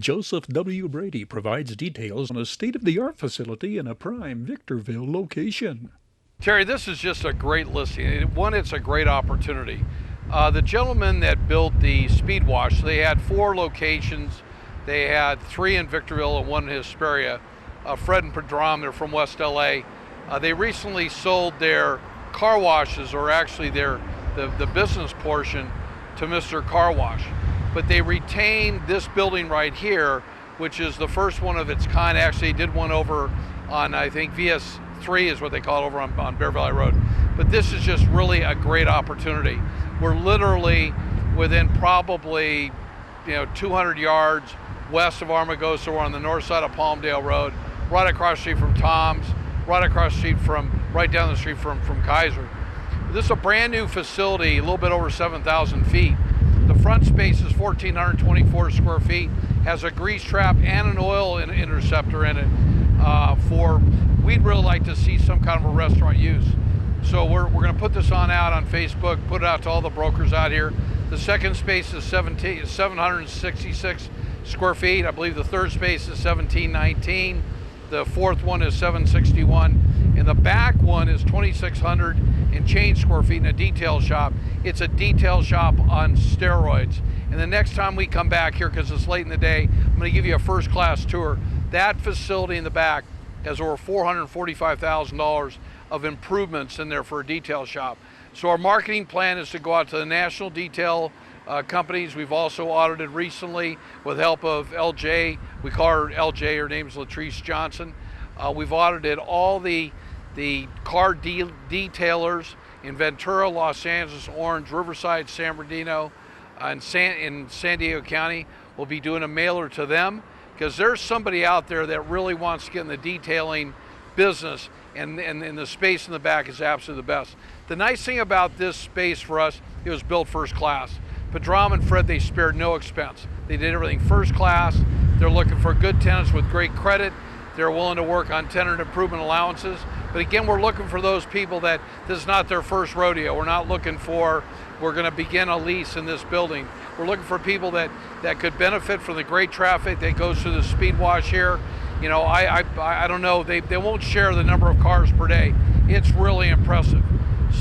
Joseph W. Brady provides details on a state-of-the-art facility in a prime Victorville location. Terry, this is just a great listing. One, it's a great opportunity. The gentleman that built the speed wash, they had 4 locations. They had 3 in Victorville and 1 in Hesperia. Fred and Padram, they're from West LA. They recently sold their car washes, or actually the business portion, to Mr. Car Wash. But they retained this building right here, which is the first one of its kind. Actually, did one over on, I think, VS3 is what they call it, over on Bear Valley Road. But this is just really a great opportunity. We're literally within probably 200 yards west of Amargosa. We're on the north side of Palmdale Road, right across the street from Tom's, right across the street right down the street from Kaiser. This is a brand new facility, a little bit over 7,000 feet. The front space is 1,424 square feet, has a grease trap and an oil interceptor in it. We'd really like to see some kind of a restaurant use. So we're going to put this out on Facebook, put it out to all the brokers out here. The second space is 766 square feet. I believe the third space is 1,719. The fourth one is 761. And the back one is 2,600 and change square feet in a detail shop. It's a detail shop on steroids. And the next time we come back here, because it's late in the day, I'm going to give you a first class tour. That facility in the back has over $445,000 of improvements in there for a detail shop. So our marketing plan is to go out to the national detail companies. We've also audited recently with help of LJ. We call her LJ, her name's Latrice Johnson. We've audited all the car detailers in Ventura, Los Angeles, Orange, Riverside, San Bernardino, and in San Diego County. We'll be doing a mailer to them because there's somebody out there that really wants to get in the detailing business, and the space in the back is absolutely the best. The nice thing about this space for us, it was built first class. Padram and Fred, they spared no expense. They did everything first class. They're looking for good tenants with great credit. They're willing to work on tenant improvement allowances. But again, we're looking for those people that this is not their first rodeo. We're not looking for, we're going to begin a lease in this building. We're looking for people that could benefit from the great traffic that goes through the speed wash here. I don't know, they won't share the number of cars per day. It's really impressive.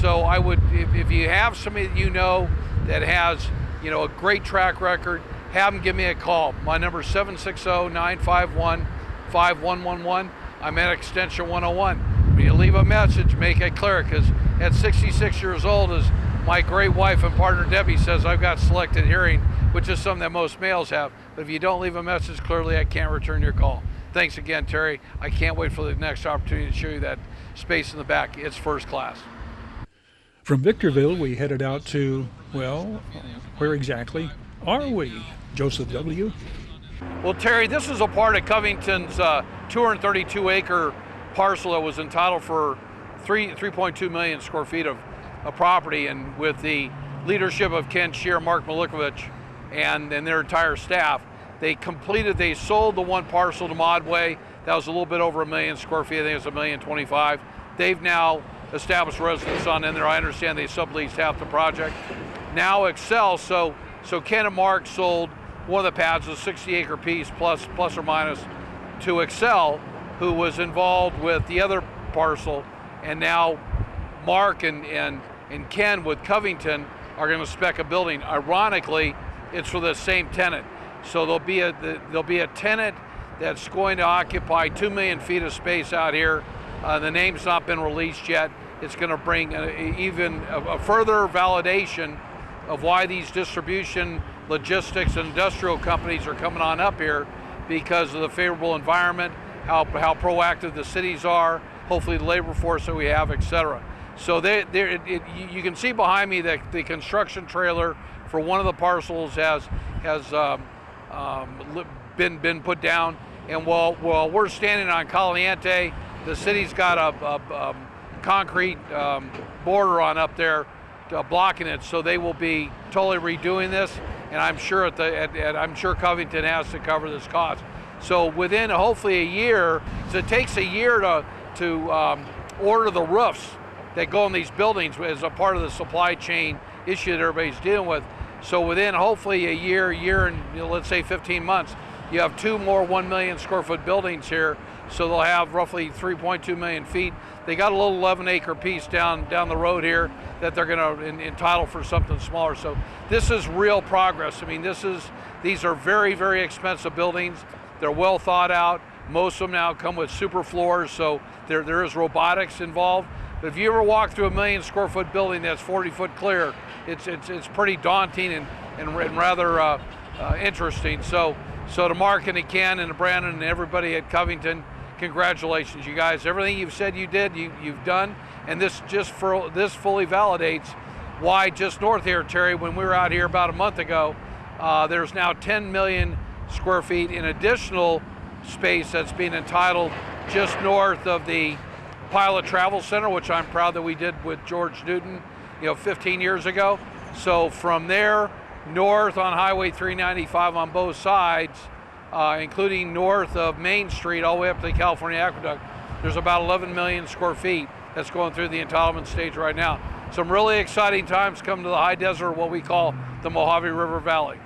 So I would, if you have somebody that you know that has, a great track record, have them give me a call. My number is 760-951-5111. I'm at extension 101. When you leave a message, make it clear, because at 66 years old, as my great wife and partner Debbie says, I've got selective hearing, which is something that most males have. But if you don't leave a message clearly, I can't return your call. Thanks again, Terry. I can't wait for the next opportunity to show you that space in the back. It's first class. From Victorville, we headed out to, well, where exactly are we, Joseph W.? Well, Terry, this is a part of Covington's 232-acre parcel that was entitled for 3.2 million square feet of property, and with the leadership of Ken Shear, Mark Milikovich, and their entire staff, they sold the one parcel to Modway. That was a little bit over 1 million square feet. I think it's 1,025,000. They've now established residence on in there. I understand they subleased half the project. Now Excel, so Ken and Mark sold one of the pads, a 60-acre piece, plus or minus, to Excel, who was involved with the other parcel, and now Mark and Ken with Covington are going to spec a building. Ironically, it's for the same tenant. So there'll be a tenant that's going to occupy 2 million feet of space out here. The name's not been released yet. It's going to bring even a further validation of why these distribution, logistics, and industrial companies are coming on up here, because of the favorable environment, how proactive the cities are, hopefully the labor force that we have, et-cetera. So you can see behind me that the construction trailer for one of the parcels has been put down. And while we're standing on Caliente, the city's got a concrete border on up there blocking it, so they will be totally redoing this. And I'm sure I'm sure Covington has to cover this cost. So within hopefully a year, so it takes a year to order the roofs that go in these buildings as a part of the supply chain issue that everybody's dealing with. So within hopefully a year and let's say 15 months, You have 2 more 1 million square foot buildings here, so they'll have roughly 3.2 million feet. They got a little 11-acre piece down the road here that they're going to entitle for something smaller. So this is real progress. I mean, these are very, very expensive buildings. They're well thought out. Most of them now come with super floors, so there is robotics involved. But if you ever walk through a 1 million square foot building that's 40 foot clear, it's pretty daunting and rather interesting. So to Mark and to Ken and to Brandon and everybody at Covington, congratulations, you guys. Everything you've said you did, you've done, and this fully validates why just north here, Terry, when we were out here about a month ago, there's now 10 million square feet in additional space that's being entitled just north of the Pilot Travel Center, which I'm proud that we did with George Newton, 15 years ago. So from there, north on Highway 395 on both sides, including north of Main Street all the way up to the California Aqueduct, there's about 11 million square feet that's going through the entitlement stage right now. Some really exciting times come to the high desert, what we call the Mojave River Valley.